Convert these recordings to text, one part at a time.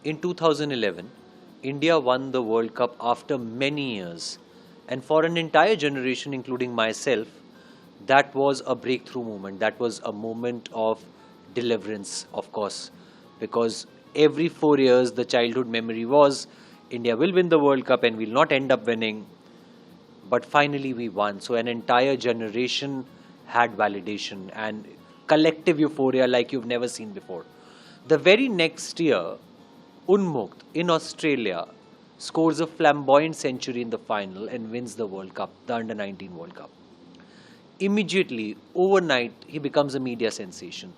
In 2011, India won the World Cup after many years. And for an entire generation, including myself, that was a breakthrough moment. That was a moment of deliverance, of course, because every 4 years, the childhood memory was India will win the World Cup and will not end up winning. But finally, we won. So, an entire generation had validation and collective euphoria like you've never seen before. The very next year, Unmukt in Australia scores a flamboyant century in the final and wins the World Cup, the Under 19 World Cup. Immediately, overnight, he becomes a media sensation.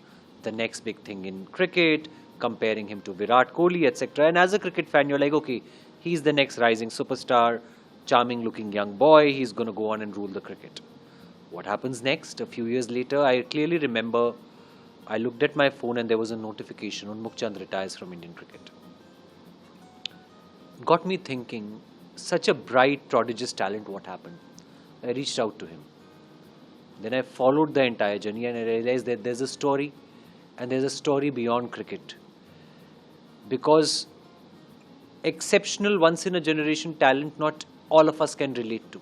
The next big thing in cricket, comparing him to Virat Kohli, etc. And as a cricket fan, you're like, okay, he's the next rising superstar, charming looking young boy, he's going to go on and rule the cricket. What happens next? A few years later, I clearly remember I looked at my phone and there was a notification, Unmukt Chand retires from Indian cricket. Got me thinking, such a bright, prodigious talent, what happened? I reached out to him. Then I followed the entire journey and I realized that there's a story and there's a story beyond cricket. Because exceptional, once in a generation talent, not all of us can relate to.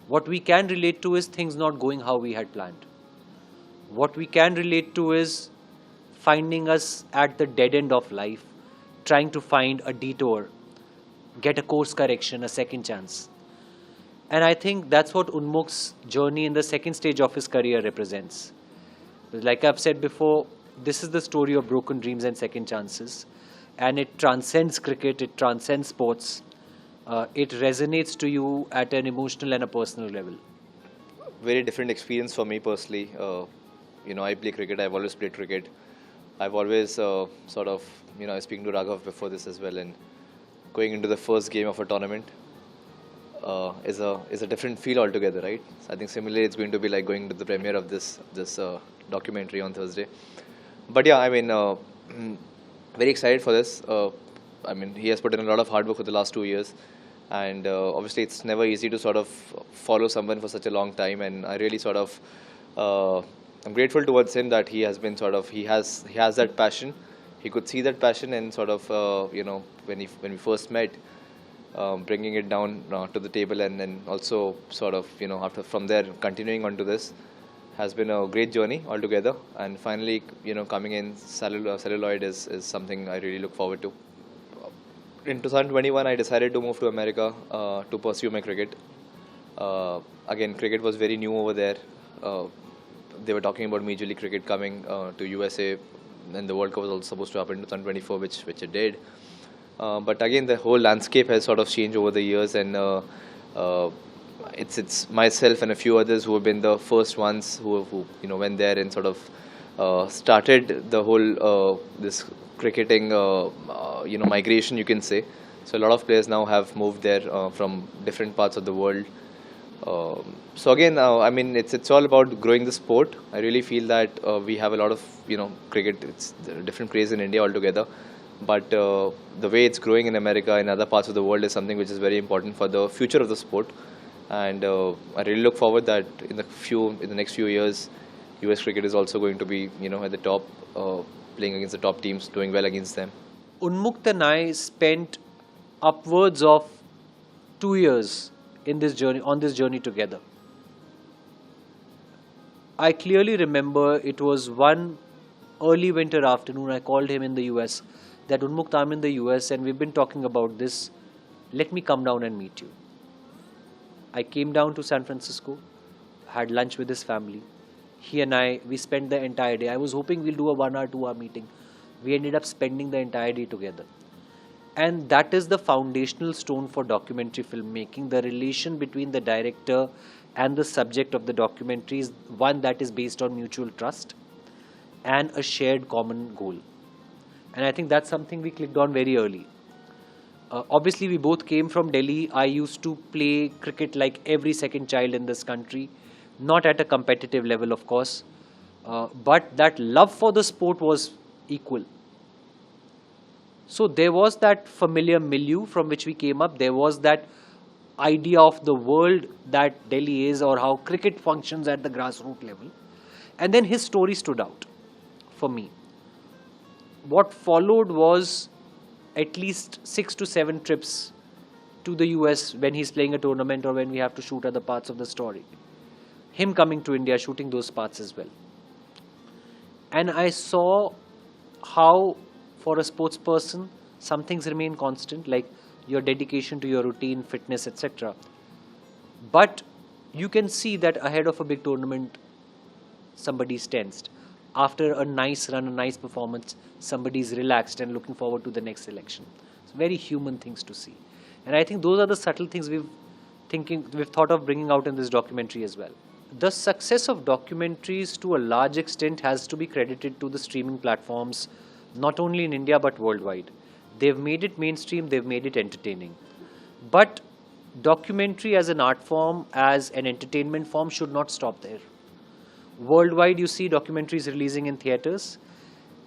What we can relate to is things not going how we had planned. What we can relate to is finding us at the dead end of life, trying to find a detour, get a course correction, a second chance. And I think that's what Unmukt's journey in the second stage of his career represents. Like I've said before, this is the story of broken dreams and second chances. And it transcends cricket, it transcends sports. It resonates to you at an emotional and a personal level. Very different experience for me personally. I play cricket. I've always played cricket. I've always I was speaking to Raghav before this as well, and going into the first game of a tournament is a different feel altogether, right? So I think similarly, it's going to be like going to the premiere of this documentary on Thursday. But yeah, very excited for this. He has put in a lot of hard work for the last 2 years, and obviously it's never easy to sort of follow someone for such a long time. And I really I'm grateful towards him that he has been he has that passion. He could see that passion and when we first met, bringing it down to the table, and then also after from there continuing on to this has been a great journey altogether. And finally, coming in celluloid is something I really look forward to. In 2021, I decided to move to America to pursue my cricket. Again, cricket was very new over there. They were talking about Major League Cricket coming to USA, and the World Cup was also supposed to happen in 2024, which it did. But again, the whole landscape has sort of changed over the years, and it's myself and a few others who have been the first ones who went there and started the whole this cricketing migration, you can say. So a lot of players now have moved there from different parts of the world. So again, it's all about growing the sport. I really feel that we have a lot of cricket. It's a different craze in India altogether, but the way it's growing in America and other parts of the world is something which is very important for the future of the sport. And I really look forward that in the next few years, US cricket is also going to be at the top, playing against the top teams, doing well against them. Unmukt and I spent upwards of 2 years on this journey together. I clearly remember it was one early winter afternoon. I called him in the US that Unmukt, I'm in the US and we've been talking about this. Let me come down and meet you. I came down to San Francisco, had lunch with his family. He and we spent the entire day. I was hoping we'll do a 1 hour, 2 hour meeting. We ended up spending the entire day together. And that is the foundational stone for documentary filmmaking. The relation between the director and the subject of the documentary is one that is based on mutual trust and a shared common goal. And I think that's something we clicked on very early. Obviously, we both came from Delhi. I used to play cricket like every second child in this country. Not at a competitive level, of course. But that love for the sport was equal. So there was that familiar milieu from which we came up. There was that idea of the world that Delhi is, or how cricket functions at the grassroots level. And then his story stood out for me. What followed was at least 6 to 7 trips to the US when he's playing a tournament or when we have to shoot other parts of the story. Him coming to India, shooting those parts as well. And I saw how, for a sports person, some things remain constant, like your dedication to your routine, fitness, etc. But you can see that ahead of a big tournament, somebody's tensed. After a nice run, a nice performance, somebody's relaxed and looking forward to the next selection. It's very human things to see. And I think those are the subtle things we've thought of bringing out in this documentary as well. The success of documentaries to a large extent has to be credited to the streaming platforms, not only in India but worldwide. They've made it mainstream, they've made it entertaining. But documentary as an art form, as an entertainment form, should not stop there. Worldwide, you see documentaries releasing in theatres.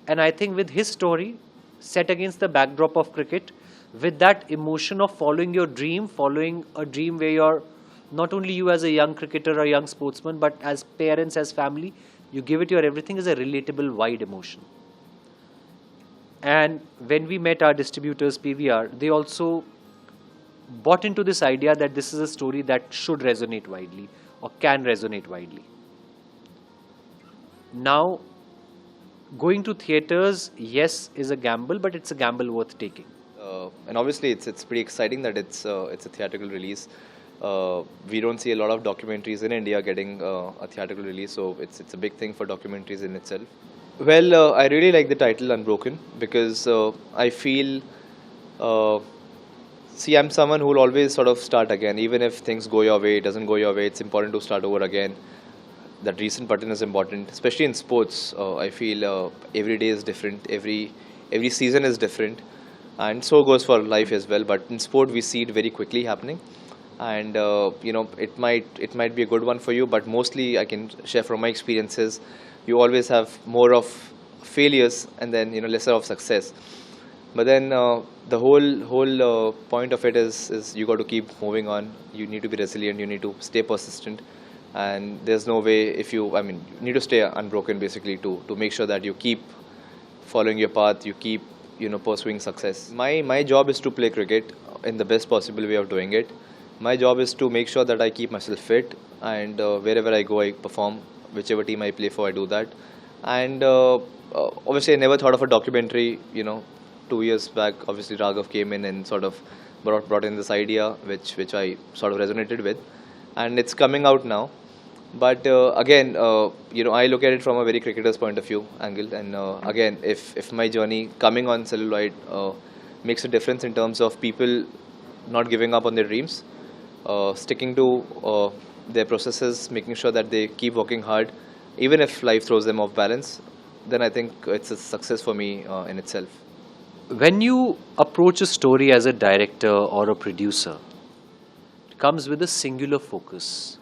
And I think with his story, set against the backdrop of cricket, with that emotion of following your dream, following a dream where you're not only you as a young cricketer or young sportsman, but as parents, as family, you give it your everything, is a relatable, wide emotion. And when we met our distributors, PVR, they also bought into this idea that this is a story that should resonate widely or can resonate widely. Now, going to theatres, yes, is a gamble, but it's a gamble worth taking. And obviously, it's pretty exciting that it's a theatrical release. We don't see a lot of documentaries in India getting a theatrical release, so it's a big thing for documentaries in itself. Well, I really like the title Unbroken because I feel, see, I'm someone who will always sort of start again, even if things go your way, it doesn't go your way. It's important to start over again. That reset button is important, especially in sports. I feel every day is different, every season is different, and so goes for life as well. But in sport, we see it very quickly happening, and it might be a good one for you. But mostly, I can share from my experiences, you always have more of failures and then lesser of success. But then the whole point of it is you got to keep moving on. You need to be resilient. You need to stay persistent. And there's no way you need to stay unbroken basically to make sure that you keep following your path, you keep pursuing success. My job is to play cricket in the best possible way of doing it. My job is to make sure that I keep myself fit, and wherever I go I perform, whichever team I play for I do that. And obviously I never thought of a documentary. 2 years back, obviously Raghav came in and sort of brought in this idea which I sort of resonated with, and it's coming out now. But again, I look at it from a very cricketer's point of view angle. And again, if my journey coming on celluloid makes a difference in terms of people not giving up on their dreams, sticking to their processes, making sure that they keep working hard, even if life throws them off balance, then I think it's a success for me in itself. When you approach a story as a director or a producer, it comes with a singular focus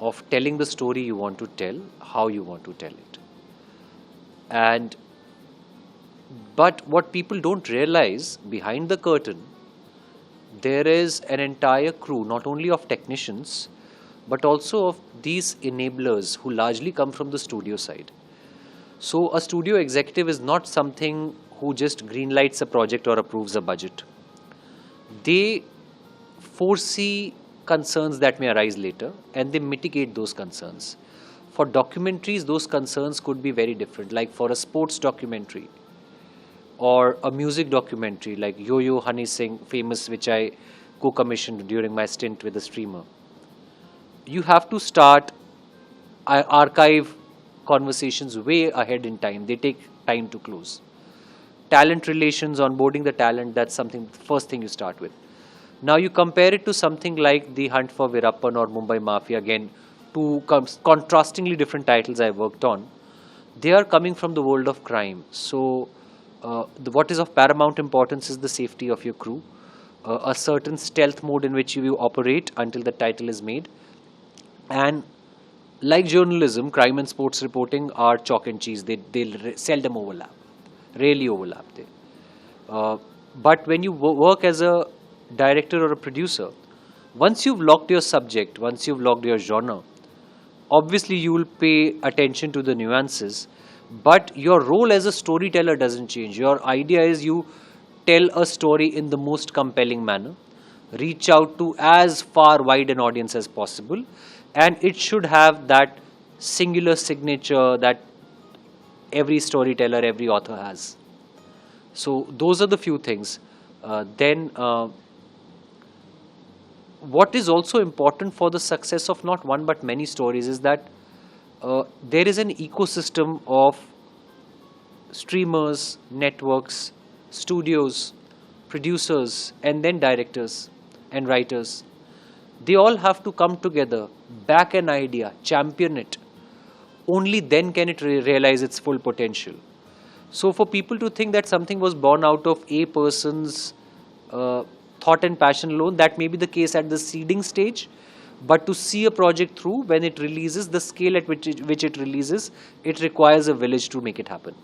of telling the story you want to tell, how you want to tell it. But what people don't realize, behind the curtain, there is an entire crew, not only of technicians, but also of these enablers who largely come from the studio side. So a studio executive is not something who just greenlights a project or approves a budget. They foresee concerns that may arise later, and they mitigate those concerns. For documentaries, those concerns could be very different. Like for a sports documentary or a music documentary like Yo-Yo Honey Singh, famous, which I co-commissioned during my stint with a streamer. You have to start archive conversations way ahead in time. They take time to close. Talent relations, onboarding the talent, that's something, the first thing you start with. Now you compare it to something like The Hunt for Virappan or Mumbai Mafia, again, two contrastingly different titles I worked on. They are coming from the world of crime. So what is of paramount importance is the safety of your crew, a certain stealth mode in which you operate until the title is made. And like journalism, crime and sports reporting are chalk and cheese. They seldom overlap, rarely overlap. But when you work as a director or a producer, once you've locked your subject, once you've locked your genre, obviously you will pay attention to the nuances, but your role as a storyteller doesn't change. Your idea is you tell a story in the most compelling manner, reach out to as far wide an audience as possible, and it should have that singular signature that every storyteller, every author has. So those are the few things. Then what is also important for the success of not one but many stories is that there is an ecosystem of streamers, networks, studios, producers, and then directors and writers. They all have to come together, back an idea, champion it. Only then can it realize its full potential. So, for people to think that something was born out of a person's thought and passion alone, that may be the case at the seeding stage. But to see a project through, when it releases, the scale at which it releases, it requires a village to make it happen.